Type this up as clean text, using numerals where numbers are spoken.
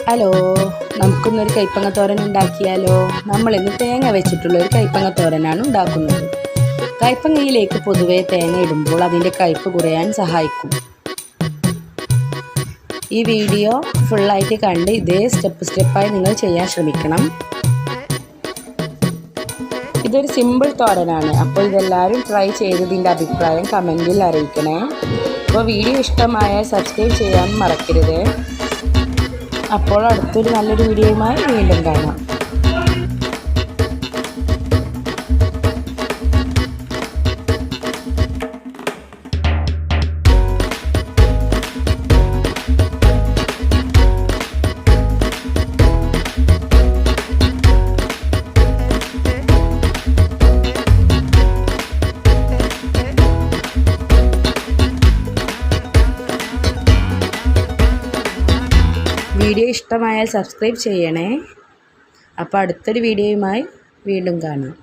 Hello, നമുക്കിന്നൊരു കൈപ്പങ്ങ തോരൻ ഉണ്ടാക്കിയാലോ? നമ്മളിന്ന് തേങ്ങ വെച്ചിട്ടുള്ള ഒരു കൈപ്പങ്ങ തോരനാണ് ഉണ്ടാക്കുന്നത്. കൈപ്പങ്ങയിലേക്ക് പൊതുവെ തേങ്ങ ഇടുമ്പോൾ അതിൻ്റെ കയ്പ്പ് കുറയാൻ സഹായിക്കും. ഈ വീഡിയോ ഫുള്ളായിട്ട് കണ്ട് ഇതേ സ്റ്റെപ്പായി നിങ്ങൾ ചെയ്യാൻ ശ്രമിക്കണം. ഇതൊരു സിമ്പിൾ തോരനാണ്. അപ്പോൾ ഇതെല്ലാവരും ട്രൈ ചെയ്തതിൻ്റെ അഭിപ്രായം കമൻറ്റിൽ അറിയിക്കണേ. അപ്പോൾ വീഡിയോ ഇഷ്ടമായാൽ സബ്സ്ക്രൈബ് ചെയ്യാൻ മറക്കരുത്. അപ്പോൾ അടുത്തൊരു നല്ലൊരു വീഡിയോയുമായി വീണ്ടും കാണാം. വീഡിയോ ഇഷ്ടമായാൽ സബ്സ്ക്രൈബ് ചെയ്യണേ. അപ്പോൾ അടുത്തൊരു വീഡിയോയുമായി വീണ്ടും കാണാം.